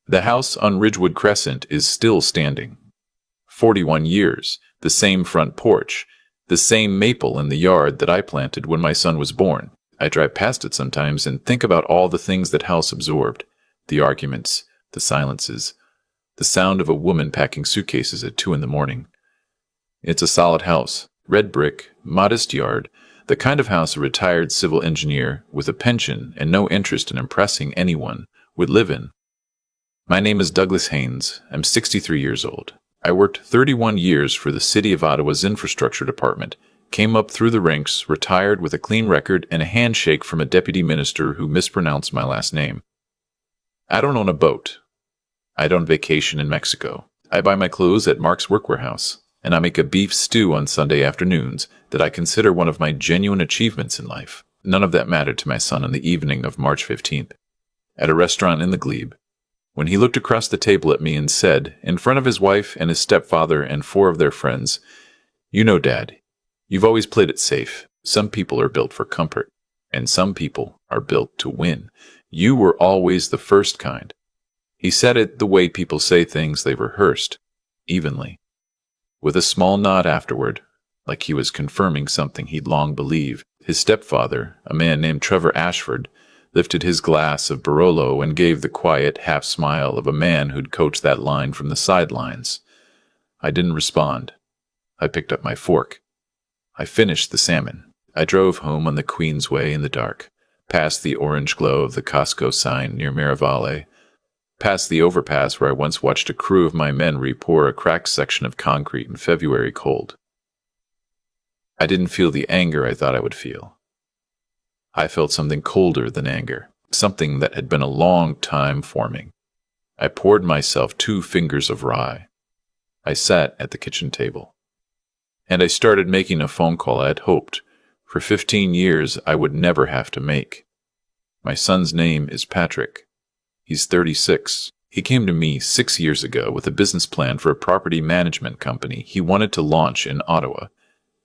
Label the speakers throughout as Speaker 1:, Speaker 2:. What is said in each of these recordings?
Speaker 1: The house on Ridgewood Crescent is still standing. 41 years, the same front porch, the same maple in the yard that I planted when my son was born. I drive past it sometimes and think about all the things that house absorbed. The arguments, the silences, the sound of a woman packing suitcases at 2 a.m. It's a solid house, red brick, modest yard, the kind of house a retired civil engineer with a pension and no interest in impressing anyone would live in. My name is Douglas Haynes. I'm 63 years old. I worked 31 years for the City of Ottawa's Infrastructure Department, came up through the ranks, retired with a clean record and a handshake from a deputy minister who mispronounced my last name. I don't own a boat. I don't vacation in Mexico. I buy my clothes at Mark's Workwear House, and I make a beef stew on Sunday afternoons that I consider one of my genuine achievements in life. None of that mattered to my son on the evening of March 15th, at a restaurant in the Glebe, when he looked across the table at me and said, in front of his wife and his stepfather and 4 of their friends, "You know, Dad, you've always played it safe. Some people are built for comfort, and some people are built to win. You were always the first kind." He said it the way people say things they've rehearsed, evenly, with a small nod afterward, like he was confirming something he'd long believed. His stepfather, a man named Trevor Ashford, lifted his glass of Barolo and gave the quiet half-smile of a man who'd coached that line from the sidelines. I didn't respond. I picked up my fork. I finished the salmon. I drove home on the Queensway in the dark, past the orange glow of the Costco sign near Miravalle, past the overpass where I once watched a crew of my men re-pour a cracked section of concrete in February cold. I didn't feel the anger I thought I would feel. I felt something colder than anger, something that had been a long time forming. I poured myself 2 fingers of rye. I sat at the kitchen table. And I started making a phone call I had hoped, for 15 years, I would never have to make. My son's name is Patrick. He's 36. He came to me 6 years ago with a business plan for a property management company he wanted to launch in Ottawa.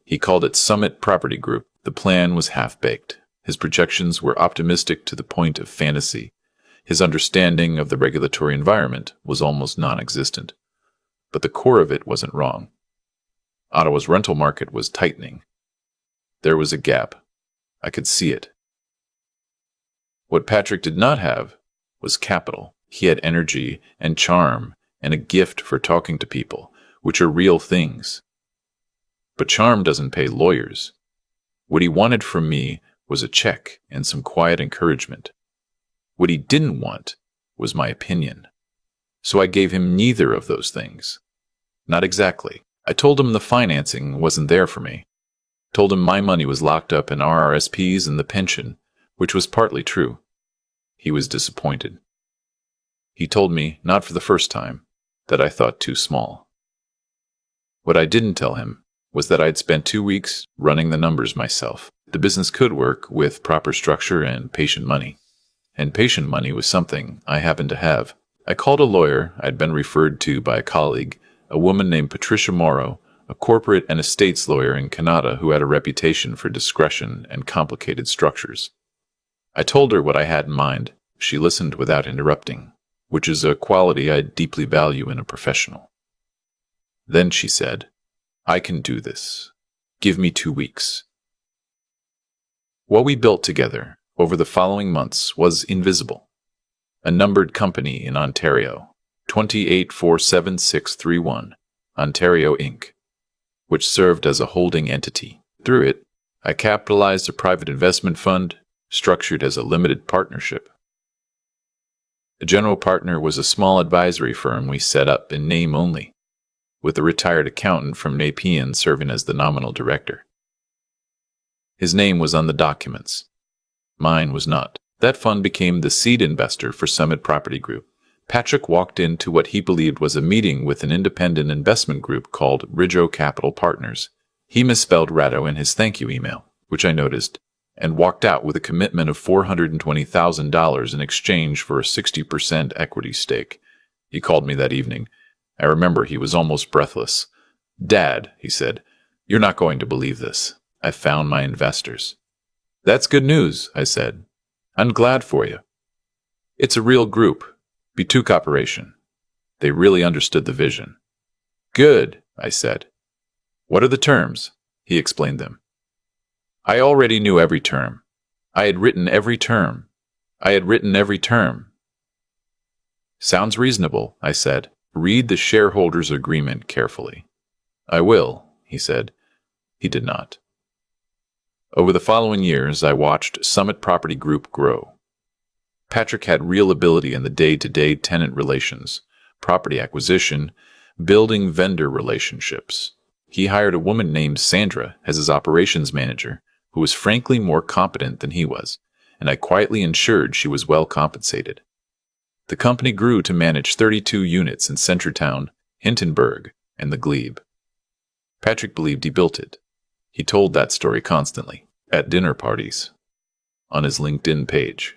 Speaker 1: He called it Summit Property Group. The plan was half-baked. His projections were optimistic to the point of fantasy. His understanding of the regulatory environment was almost non-existent. But the core of it wasn't wrong. Ottawa's rental market was tightening. There was a gap. I could see it. What Patrick did not have was capital. He had energy and charm and a gift for talking to people, which are real things. But charm doesn't pay lawyers. What he wanted from me was a check and some quiet encouragement. What he didn't want was my opinion. So I gave him neither of those things. Not exactly. I told him the financing wasn't there for me. Told him my money was locked up in RRSPs and the pension, which was partly true. He was disappointed. He told me, not for the first time, that I thought too small. What I didn't tell him was that I'd spent 2 weeks running the numbers myself. The business could work with proper structure and patient money. And patient money was something I happened to have. I called a lawyer I'd been referred to by a colleague, a woman named Patricia Morrow, a corporate and estates lawyer in Canada who had a reputation for discretion and complicated structures. I told her what I had in mind. She listened without interrupting, which is a quality I deeply value in a professional. Then she said, "I can do this. Give me 2 weeks." What we built together over the following months was invisible. A numbered company in Ontario, 2847631, Ontario Inc., which served as a holding entity. Through it, I capitalized a private investment fund structured as a limited partnership. The general partner was a small advisory firm we set up in name only, with a retired accountant from Nepean serving as the nominal director. His name was on the documents. Mine was not. That fund became the seed investor for Summit Property Group. Patrick walked into what he believed was a meeting with an independent investment group called Ridgeau Capital Partners. He misspelled Ratto in his thank you email, which I noticed, and walked out with a commitment of $420,000 in exchange for a 60% equity stake. He called me that evening. I remember he was almost breathless. "Dad," he said, "you're not going to believe this. I found my investors." "That's good news," I said. "I'm glad for you." "It's a real group. Bituk operation. They really understood the vision. Good, I said. What are the terms? He explained them. I already knew every term. I had written every term. Sounds reasonable, I said. Read the shareholders' agreement carefully. I will, he said. He did not. Over the following years, I watched Summit Property Group grow. Patrick had real ability in the day-to-day tenant relations, property acquisition, building vendor relationships. He hired a woman named Sandra as his operations manager, who was frankly more competent than he was, and I quietly ensured she was well compensated. The company grew to manage 32 units in Centretown, Hintonburg, and the Glebe. Patrick believed he built it. He told that story constantly, at dinner parties, on his LinkedIn page.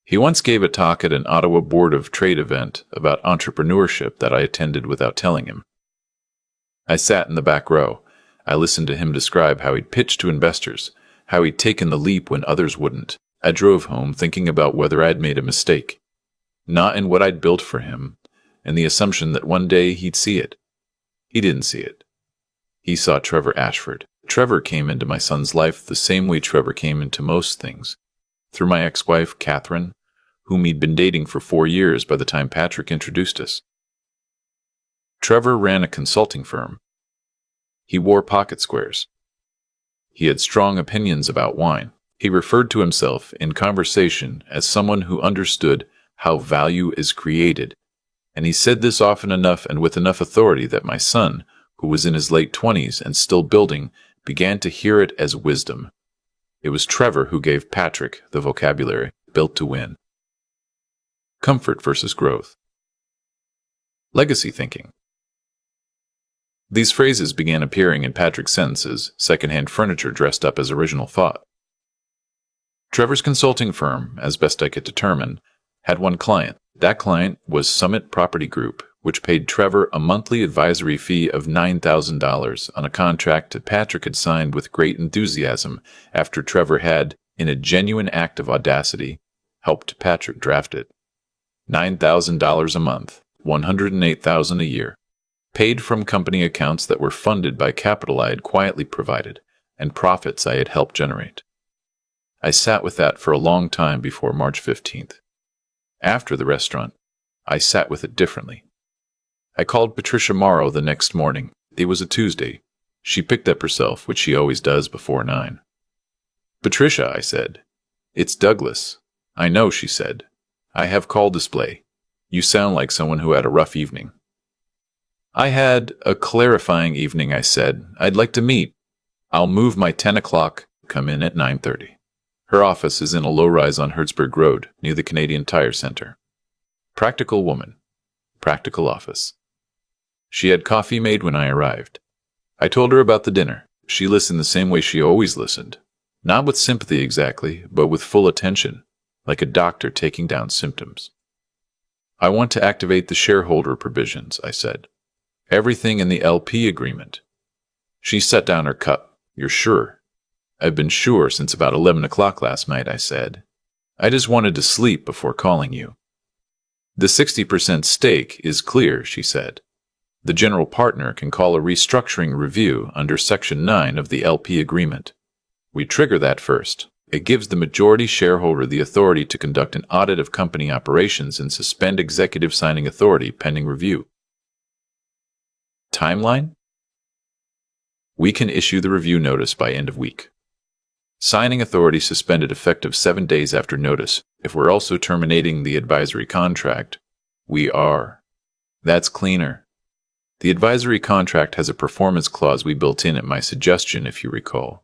Speaker 1: He once gave a talk at an Ottawa Board of Trade event about entrepreneurship that I attended without telling him. I sat in the back row. I listened to him describe how he'd pitched to investors, how he'd taken the leap when others wouldn't. I drove home thinking about whether I'd made a mistake, not in what I'd built for him, and the assumption that one day he'd see it. He didn't see it. He saw Trevor Ashford. Trevor came into my son's life the same way Trevor came into most things, through my ex-wife, Catherine, whom he'd been dating for 4 years by the time Patrick introduced us. Trevor ran a consulting firm. He wore pocket squares. He had strong opinions about wine. He referred to himself in conversation as someone who understood how value is created, and he said this often enough and with enough authority that my son, who was in his late 20s and still building, began to hear it as wisdom. It was Trevor who gave Patrick the vocabulary built to win. Comfort versus growth. Legacy thinking. These phrases began appearing in Patrick's sentences, secondhand furniture dressed up as original thought. Trevor's consulting firm, as best I could determine, had one client. That client was Summit Property Group, which paid Trevor a monthly advisory fee of $9,000 on a contract that Patrick had signed with great enthusiasm after Trevor had, in a genuine act of audacity, helped Patrick draft it. $9,000 a month, $108,000 a year, paid from company accounts that were funded by capital I had quietly provided and profits I had helped generate. I sat with that for a long time before March 15th. After the restaurant, I sat with it differently. I called Patricia Morrow the next morning. It was a Tuesday. She picked up herself, which she always does before 9. Patricia, I said. It's Douglas. I know, she said. I have call display. You sound like someone who had a rough evening. I had a clarifying evening, I said. I'd like to meet. I'll move my 10 o'clock, come in at 9:30. Her office is in a low-rise on Hertzberg Road, near the Canadian Tire Center. Practical woman. Practical office. She had coffee made when I arrived. I told her about the dinner. She listened the same way she always listened. Not with sympathy exactly, but with full attention, like a doctor taking down symptoms. I want to activate the shareholder provisions, I said. Everything in the LP agreement. She set down her cup. You're sure? I've been sure since about 11 o'clock last night, I said. I just wanted to sleep before calling you. The 60% stake is clear, she said. The general partner can call a restructuring review under Section 9 of the LP agreement. We trigger that first. It gives the majority shareholder the authority to conduct an audit of company operations and suspend executive signing authority pending review. Timeline? We can issue the review notice by end of week. Signing authority suspended effective 7 days after notice. If we're also terminating the advisory contract, we are. That's cleaner. The advisory contract has a performance clause we built in at my suggestion, if you recall.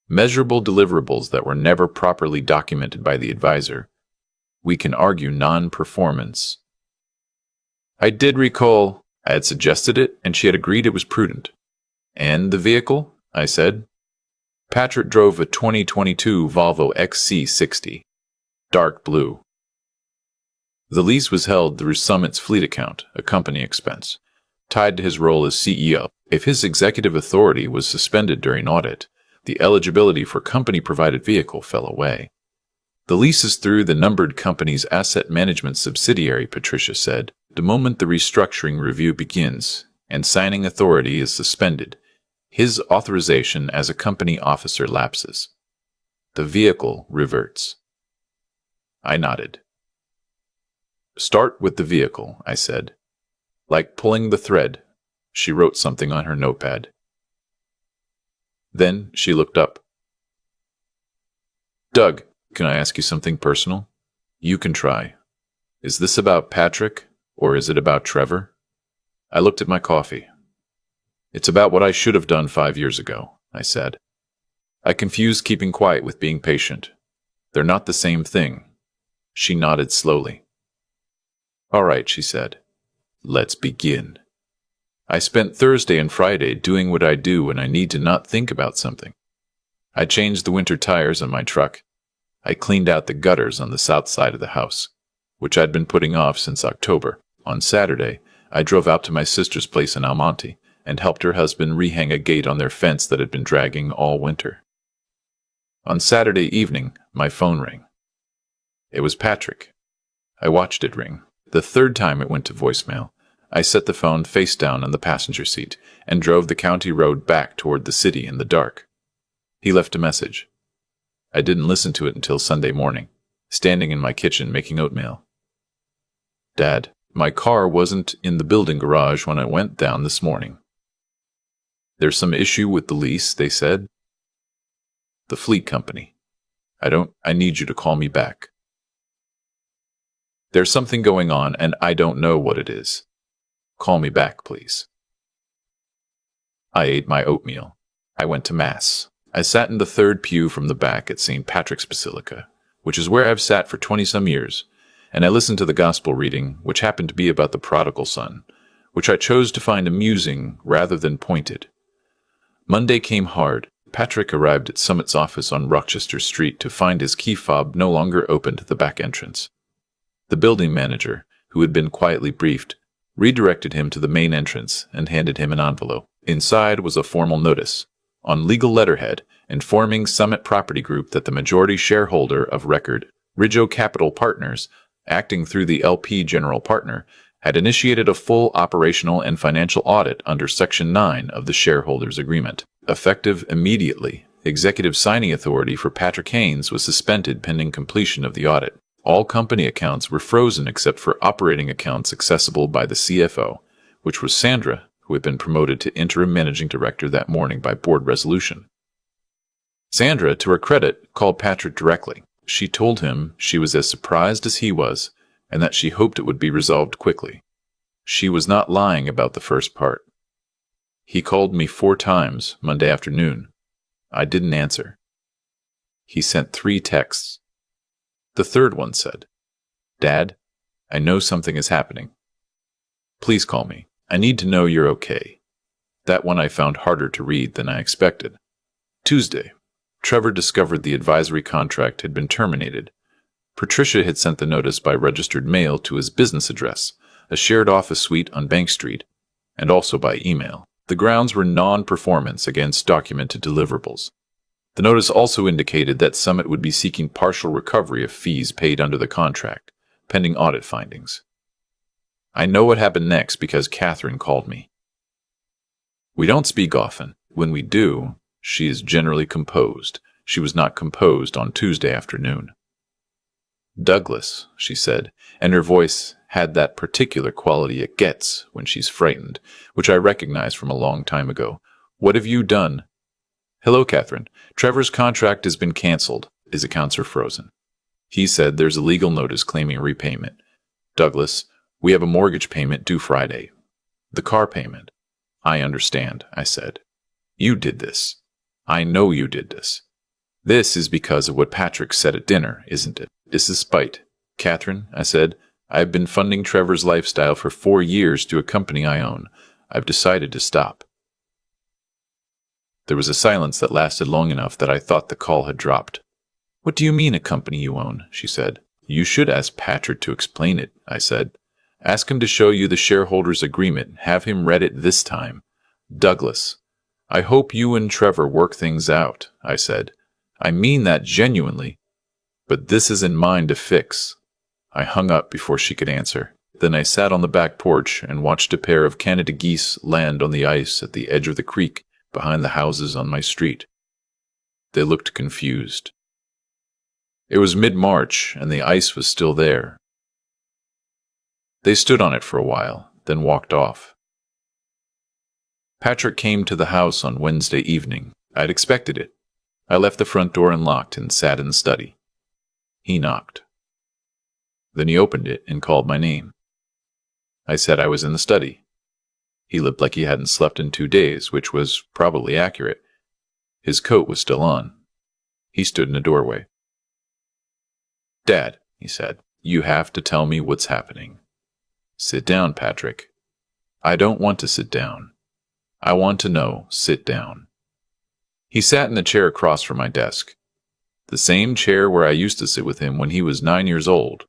Speaker 1: Measurable deliverables that were never properly documented by the advisor. We can argue non-performance. I did recall I had suggested it, and she had agreed it was prudent. And the vehicle? I said. Patrick drove a 2022 Volvo XC60, dark blue. The lease was held through Summit's fleet account, a company expense, tied to his role as CEO. If his executive authority was suspended during audit, the eligibility for company-provided vehicle fell away. The lease is through the numbered company's asset management subsidiary, Patricia said. The moment the restructuring review begins and signing authority is suspended, his authorization as a company officer lapses. The vehicle reverts. I nodded. Start with the vehicle, I said. Like pulling the thread. She wrote something on her notepad. Then she looked up. Doug, can I ask you something personal? You can try. Is this about Patrick, or is it about Trevor? I looked at my coffee. It's about what I should have done 5 years ago, I said. I confuse keeping quiet with being patient. They're not the same thing. She nodded slowly. All right, she said. Let's begin. I spent Thursday and Friday doing what I do when I need to not think about something. I changed the winter tires on my truck. I cleaned out the gutters on the south side of the house, which I'd been putting off since October. On Saturday, I drove out to my sister's place in Almonte and helped her husband rehang a gate on their fence that had been dragging all winter. On Saturday evening, my phone rang. It was Patrick. I watched it ring. The third time it went to voicemail, I set the phone face down on the passenger seat and drove the county road back toward the city in the dark. He left a message. I didn't listen to it until Sunday morning, standing in my kitchen making oatmeal. Dad, my car wasn't in the building garage when I went down this morning. There's some issue with the lease, they said. The fleet company. I need you to call me back. There's something going on and I don't know what it is. Call me back, please. I ate my oatmeal. I went to Mass. I sat in the third pew from the back at St. Patrick's Basilica, which is where I've sat for 20-some years, and I listened to the gospel reading, which happened to be about the prodigal son, which I chose to find amusing rather than pointed. Monday came hard. Patrick arrived at Summit's office on Rochester Street to find his key fob no longer open to the back entrance. The building manager, who had been quietly briefed, redirected him to the main entrance and handed him an envelope. Inside was a formal notice, on legal letterhead, informing Summit Property Group that the majority shareholder of record, Ridgeo Capital Partners, acting through the LP general partner, had initiated a full operational and financial audit under Section 9 of the shareholders' agreement. Effective immediately, executive signing authority for Patrick Haynes was suspended pending completion of the audit. All company accounts were frozen except for operating accounts accessible by the CFO, which was Sandra, who had been promoted to interim managing director that morning by board resolution. Sandra, to her credit, called Patrick directly. She told him she was as surprised as he was, and that she hoped it would be resolved quickly. She was not lying about the first part. He called me 4 times Monday afternoon. I didn't answer. He sent 3 texts. The third one said, Dad, I know something is happening. Please call me. I need to know you're okay. That one I found harder to read than I expected. Tuesday, Trevor discovered the advisory contract had been terminated. Patricia had sent the notice by registered mail to his business address, a shared office suite on Bank Street, and also by email. The grounds were non-performance against documented deliverables. The notice also indicated that Summit would be seeking partial recovery of fees paid under the contract, pending audit findings. I know what happened next because Catherine called me. We don't speak often. When we do, she is generally composed. She was not composed on Tuesday afternoon. Douglas, she said, and her voice had that particular quality it gets when she's frightened, which I recognized from a long time ago. What have you done? Hello, Catherine. Trevor's contract has been canceled. His accounts are frozen. He said there's a legal notice claiming a repayment. Douglas, we have a mortgage payment due Friday. The car payment. I understand, I said. You did this. I know you did this. This is because of what Patrick said at dinner, isn't it? This is spite. Catherine, I said, I've been funding Trevor's lifestyle for 4 years to a company I own. I've decided to stop. There was a silence that lasted long enough that I thought the call had dropped. What do you mean, a company you own? She said. You should ask Patrick to explain it, I said. Ask him to show you the shareholders' agreement. Have him read it this time. Douglas, I hope you and Trevor work things out, I said. I mean that genuinely. But this isn't mine to fix. I hung up before she could answer. Then I sat on the back porch and watched a pair of Canada geese land on the ice at the edge of the creek behind the houses on my street. They looked confused. It was mid-March, and the ice was still there. They stood on it for a while, then walked off. Patrick came to the house on Wednesday evening. I'd expected it. I left the front door unlocked and sat in the study. He knocked. Then he opened it and called my name. I said I was in the study. He looked like he hadn't slept in 2 days, which was probably accurate. His coat was still on. He stood in the doorway. "Dad," he said, "you have to tell me what's happening." "Sit down, Patrick." "I don't want to sit down. I want to know. Sit down." He sat in the chair across from my desk. The same chair where I used to sit with him when he was 9 years old,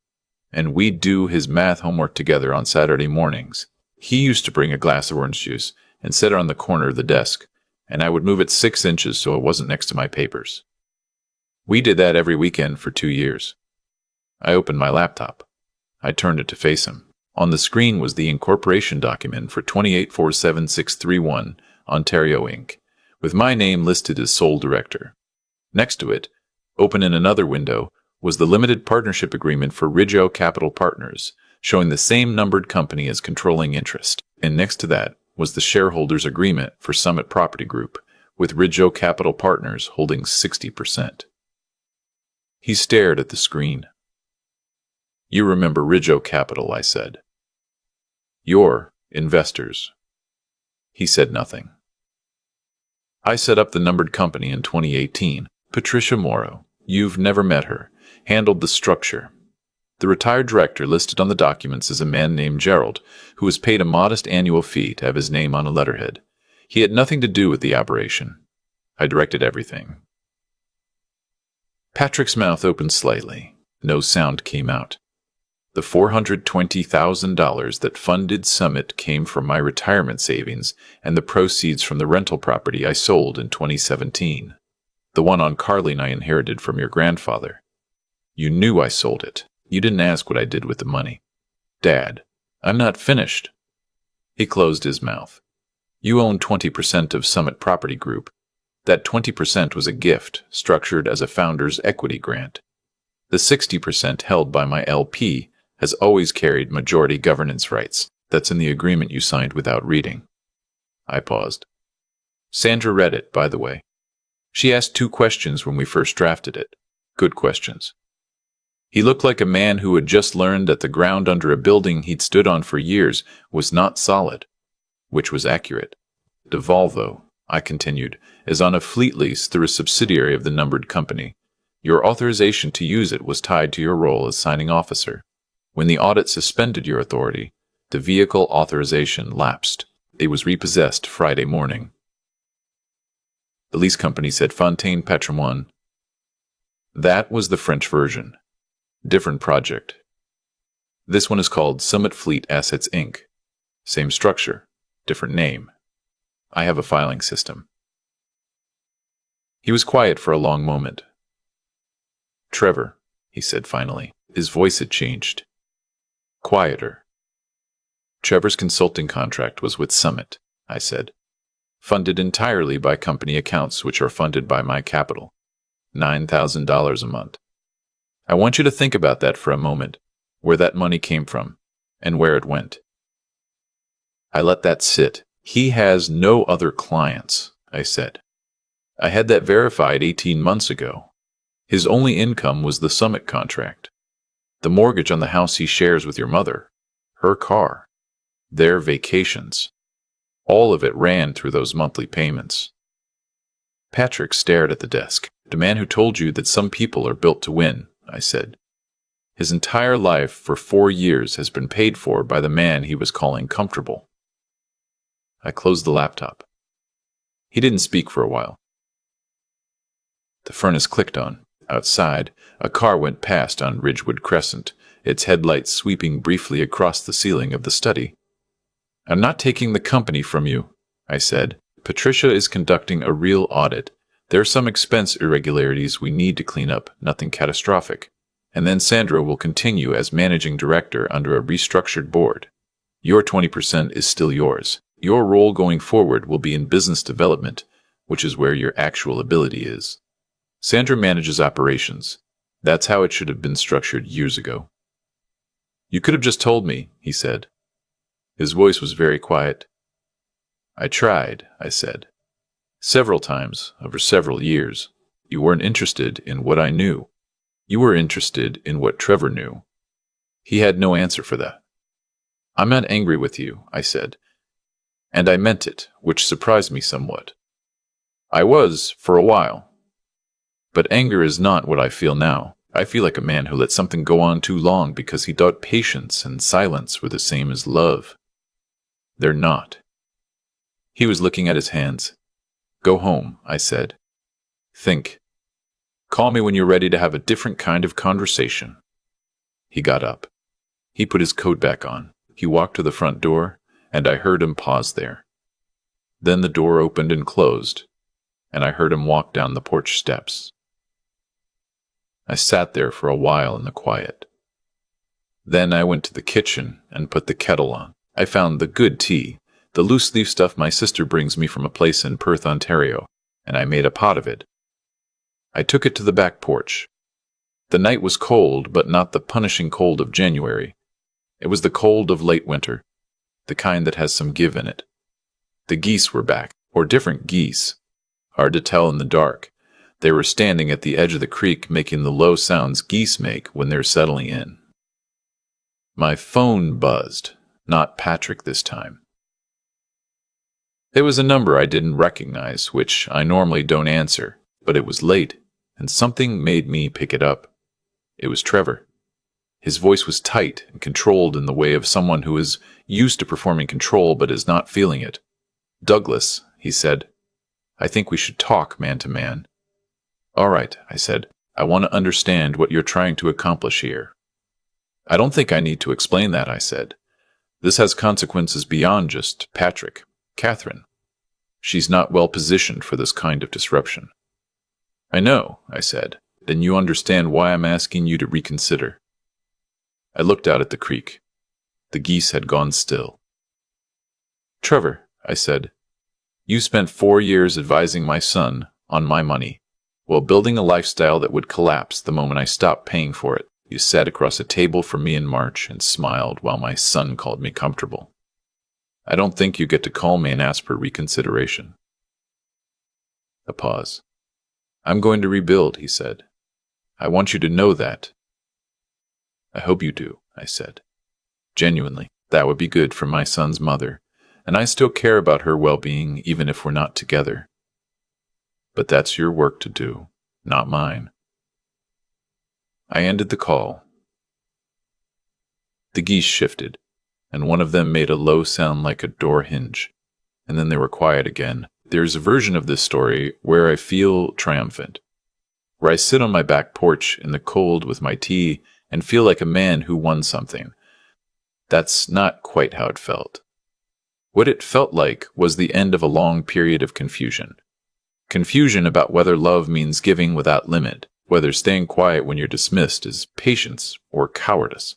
Speaker 1: and we'd do his math homework together on Saturday mornings. He used to bring a glass of orange juice and set it on the corner of the desk, and I would move it 6 inches so it wasn't next to my papers. We did that every weekend for 2 years. I opened my laptop. I turned it to face him. On the screen was the incorporation document for 2847631 Ontario Inc., with my name listed as sole director. Next to it, open in another window, was the limited partnership agreement for Ridgeo Capital Partners, showing the same numbered company as controlling interest. And next to that was the shareholders' agreement for Summit Property Group, with Ridgeo Capital Partners holding 60%. He stared at the screen. "You remember Ridgeo Capital," I said. "Your investors." He said nothing. "I set up the numbered company in 2018. Patricia Morrow, you've never met her, handled the structure. The retired director listed on the documents is a man named Gerald, who was paid a modest annual fee to have his name on a letterhead. He had nothing to do with the operation. I directed everything." Patrick's mouth opened slightly. No sound came out. The $420,000 that funded Summit came from my retirement savings and the proceeds from the rental property I sold in 2017. The one on Carling I inherited from your grandfather. You knew I sold it. You didn't ask what I did with the money. "Dad, I'm not finished." He closed his mouth. "You own 20% of Summit Property Group. That 20% was a gift, structured as a founder's equity grant. The 60% held by my LP has always carried majority governance rights. That's in the agreement you signed without reading." I paused. Sandra read it, by the way. She asked 2 questions when we first drafted it. Good questions. He looked like a man who had just learned that the ground under a building he'd stood on for years was not solid, which was accurate. "Devolvo," I continued, "is on a fleet lease through a subsidiary of the numbered company. Your authorization to use it was tied to your role as signing officer. When the audit suspended your authority, the vehicle authorization lapsed. It was repossessed Friday morning." The lease company said Fontaine Patrimoine. That was the French version. Different project. This one is called Summit Fleet Assets Inc. Same structure, different name. I have a filing system. He was quiet for a long moment. "Trevor," he said finally. His voice had changed. Quieter. "Trevor's consulting contract was with Summit," I said. "Funded entirely by company accounts, which are funded by my capital. $9,000 a month. I want you to think about that for a moment, where that money came from, and where it went." I let that sit. "He has no other clients," I said. "I had that verified 18 months ago. His only income was the Summit contract. The mortgage on the house he shares with your mother, her car, their vacations. All of it ran through those monthly payments." Patrick stared at the desk. "The man who told you that some people are built to win," I said. "His entire life for 4 years has been paid for by the man he was calling comfortable." I closed the laptop. He didn't speak for a while. The furnace clicked on. Outside, a car went past on Ridgewood Crescent, its headlights sweeping briefly across the ceiling of the study. "I'm not taking the company from you," I said. "Patricia is conducting a real audit. There are some expense irregularities we need to clean up, nothing catastrophic. And then Sandra will continue as managing director under a restructured board. Your 20% is still yours. Your role going forward will be in business development, which is where your actual ability is. Sandra manages operations. That's how it should have been structured years ago. You could have just told me, he said. His voice was very quiet. I tried, I said. Several times, over several years. You weren't interested in what I knew. You were interested in what Trevor knew. He had no answer for that. I'm not angry with you, I said. And I meant it, which surprised me somewhat. I was, for a while. But anger is not what I feel now. I feel like a man who let something go on too long because he thought patience and silence were the same as love. They're not. He was looking at his hands. Go home, I said. Think. Call me when you're ready to have a different kind of conversation. He got up. He put his coat back on. He walked to the front door, and I heard him pause there. Then the door opened and closed, and I heard him walk down the porch steps. I sat there for a while in the quiet. Then I went to the kitchen and put the kettle on. I found the good tea, the loose-leaf stuff my sister brings me from a place in Perth, Ontario, and I made a pot of it. I took it to the back porch. The night was cold, but not the punishing cold of January. It was the cold of late winter, the kind that has some give in it. The geese were back, or different geese. Hard to tell in the dark. They were standing at the edge of the creek making the low sounds geese make when they're settling in. My phone buzzed, not Patrick this time. It was a number I didn't recognize, which I normally don't answer, but it was late, and something made me pick it up. It was Trevor. His voice was tight and controlled in the way of someone who is used to performing control but is not feeling it. Douglas, he said, I think we should talk man to man. All right, I said. I want to understand what you're trying to accomplish here. I don't think I need to explain that, I said. This has consequences beyond just Patrick. Catherine. She's not well positioned for this kind of disruption. I know, I said. Then you understand why I'm asking you to reconsider. I looked out at the creek. The geese had gone still. Trevor, I said, you spent 4 years advising my son on my money, while building a lifestyle that would collapse the moment I stopped paying for it. You sat across a table from me in March and smiled while my son called me comfortable. I don't think you get to call me and ask for reconsideration. A pause. I'm going to rebuild, he said. I want you to know that. I hope you do, I said. Genuinely, that would be good for my son's mother, and I still care about her well-being even if we're not together. But that's your work to do, not mine. I ended the call. The geese shifted, and one of them made a low sound like a door hinge, and then they were quiet again. There's a version of this story where I feel triumphant, where I sit on my back porch in the cold with my tea and feel like a man who won something. That's not quite how it felt. What it felt like was the end of a long period of confusion. Confusion about whether love means giving without limit, whether staying quiet when you're dismissed is patience or cowardice.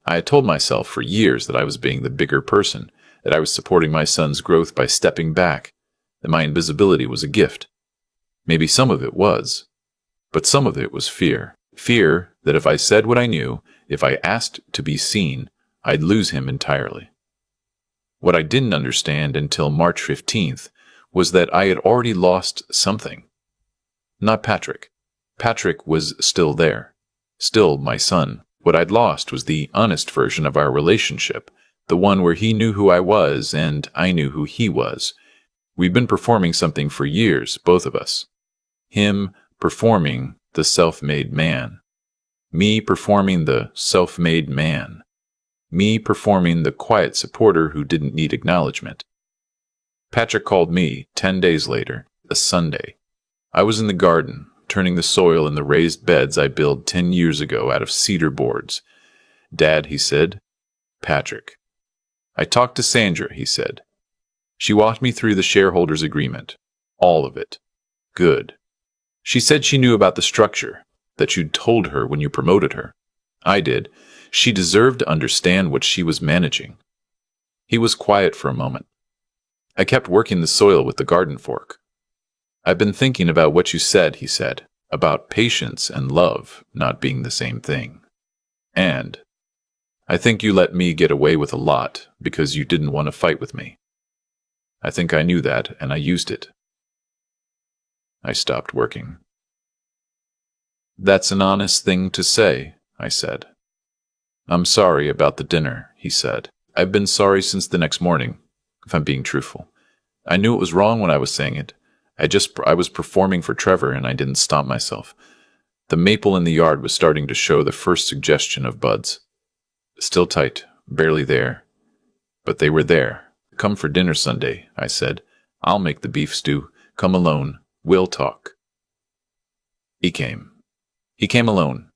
Speaker 1: I had told myself for years that I was being the bigger person, that I was supporting my son's growth by stepping back, that my invisibility was a gift. Maybe some of it was, but some of it was fear. Fear that if I said what I knew, if I asked to be seen, I'd lose him entirely. What I didn't understand until March 15th was that I had already lost something. Not Patrick. Patrick was still there. Still my son. What I'd lost was the honest version of our relationship, the one where he knew who I was and I knew who he was. We'd been performing something for years, both of us. Him performing the self-made man. Me performing the self-made man. Me performing the quiet supporter who didn't need acknowledgement. Patrick called me 10 days later, a Sunday. I was in the garden, turning the soil in the raised beds I built 10 years ago out of cedar boards. Dad, he said. Patrick. I talked to Sandra, he said. She walked me through the shareholders' agreement. All of it. Good. She said she knew about the structure, that you'd told her when you promoted her. I did. She deserved to understand what she was managing. He was quiet for a moment. I kept working the soil with the garden fork. I've been thinking about what you said, he said, about patience and love not being the same thing. And I think you let me get away with a lot because you didn't want to fight with me. I think I knew that, and I used it. I stopped working. That's an honest thing to say, I said. I'm sorry about the dinner, he said. I've been sorry since the next morning, if I'm being truthful. I knew it was wrong when I was saying it. I was performing for Trevor and I didn't stop myself. The maple in the yard was starting to show the first suggestion of buds. Still tight, barely there. But they were there. Come for dinner Sunday, I said. I'll make the beef stew. Come alone. We'll talk. He came. He came alone.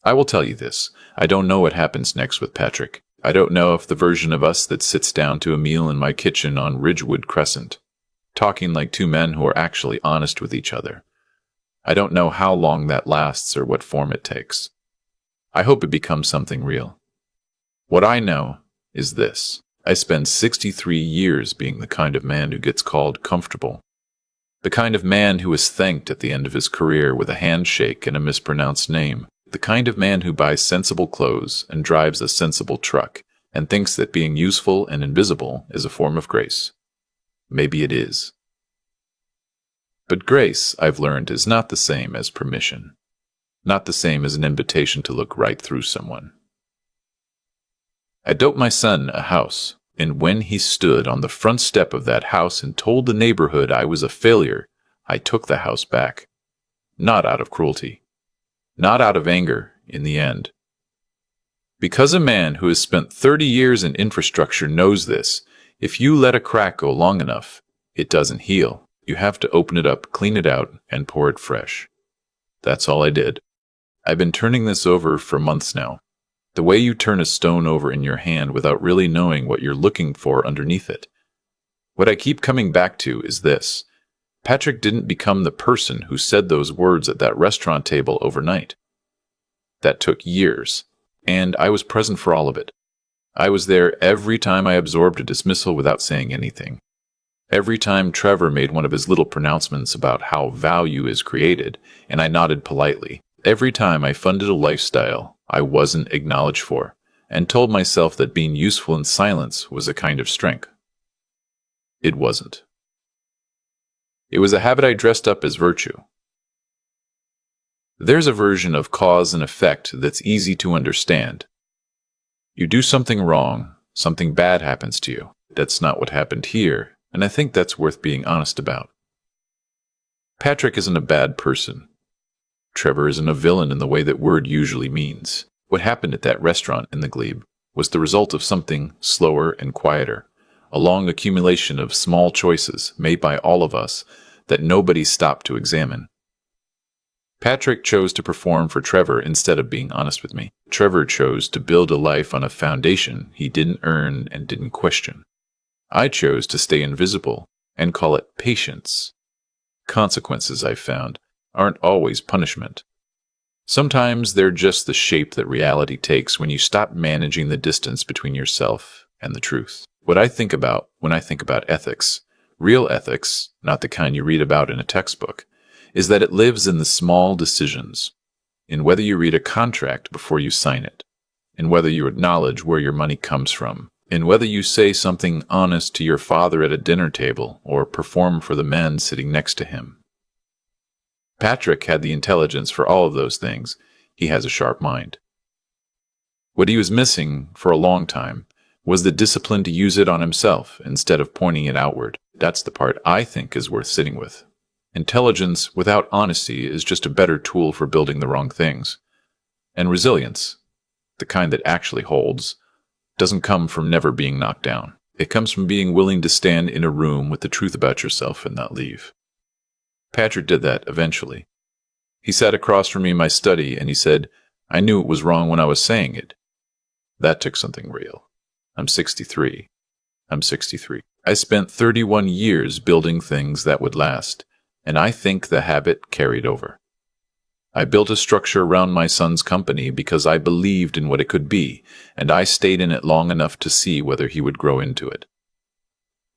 Speaker 1: I will tell you this. I don't know what happens next with Patrick. I don't know if the version of us that sits down to a meal in my kitchen on Ridgewood Crescent, talking like two men who are actually honest with each other. I don't know how long that lasts or what form it takes. I hope it becomes something real. What I know is this. I spent 63 years being the kind of man who gets called comfortable. The kind of man who is thanked at the end of his career with a handshake and a mispronounced name. The kind of man who buys sensible clothes and drives a sensible truck and thinks that being useful and invisible is a form of grace. Maybe it is. But grace, I've learned, is not the same as permission. Not the same as an invitation to look right through someone. I built my son a house, and when he stood on the front step of that house and told the neighborhood I was a failure, I took the house back. Not out of cruelty. Not out of anger, in the end. Because a man who has spent 30 years in infrastructure knows this, if you let a crack go long enough, it doesn't heal. You have to open it up, clean it out, and pour it fresh. That's all I did. I've been turning this over for months now. The way you turn a stone over in your hand without really knowing what you're looking for underneath it. What I keep coming back to is this. Patrick didn't become the person who said those words at that restaurant table overnight. That took years, and I was present for all of it. I was there every time I absorbed a dismissal without saying anything. Every time Trevor made one of his little pronouncements about how value is created, and I nodded politely. Every time I funded a lifestyle I wasn't acknowledged for, and told myself that being useful in silence was a kind of strength. It wasn't. It was a habit I dressed up as virtue. There's a version of cause and effect that's easy to understand. You do something wrong, something bad happens to you. That's not what happened here, and I think that's worth being honest about. Patrick isn't a bad person. Trevor isn't a villain in the way that word usually means. What happened at that restaurant in the Glebe was the result of something slower and quieter, a long accumulation of small choices made by all of us that nobody stopped to examine. Patrick chose to perform for Trevor instead of being honest with me. Trevor chose to build a life on a foundation he didn't earn and didn't question. I chose to stay invisible and call it patience. Consequences, I've found, aren't always punishment. Sometimes they're just the shape that reality takes when you stop managing the distance between yourself and the truth. What I think about when I think about ethics, real ethics, not the kind you read about in a textbook, is that it lives in the small decisions, in whether you read a contract before you sign it, in whether you acknowledge where your money comes from, in whether you say something honest to your father at a dinner table or perform for the men sitting next to him. Patrick had the intelligence for all of those things. He has a sharp mind. What he was missing for a long time was the discipline to use it on himself instead of pointing it outward. That's the part I think is worth sitting with. Intelligence without honesty is just a better tool for building the wrong things. And resilience, the kind that actually holds, doesn't come from never being knocked down. It comes from being willing to stand in a room with the truth about yourself and not leave. Patrick did that eventually. He sat across from me in my study and he said, I knew it was wrong when I was saying it. That took something real. I'm 63. I spent 31 years building things that would last, and I think the habit carried over. I built a structure around my son's company because I believed in what it could be, and I stayed in it long enough to see whether he would grow into it.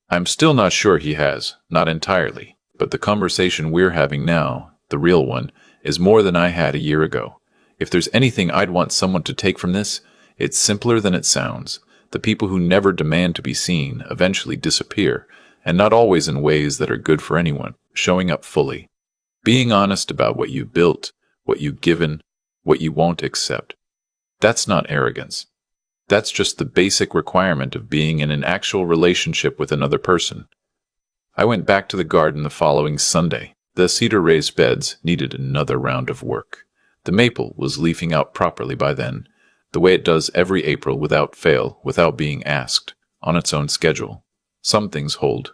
Speaker 1: I'm still not sure he has, not entirely, but the conversation we're having now, the real one, is more than I had a year ago. If there's anything I'd want someone to take from this, it's simpler than it sounds. The people who never demand to be seen eventually disappear, and not always in ways that are good for anyone, showing up fully. Being honest about what you've built, what you've given, what you won't accept. That's not arrogance. That's just the basic requirement of being in an actual relationship with another person. I went back to the garden the following Sunday. The cedar raised beds needed another round of work. The maple was leafing out properly by then, the way it does every April without fail, without being asked, on its own schedule. Some things hold,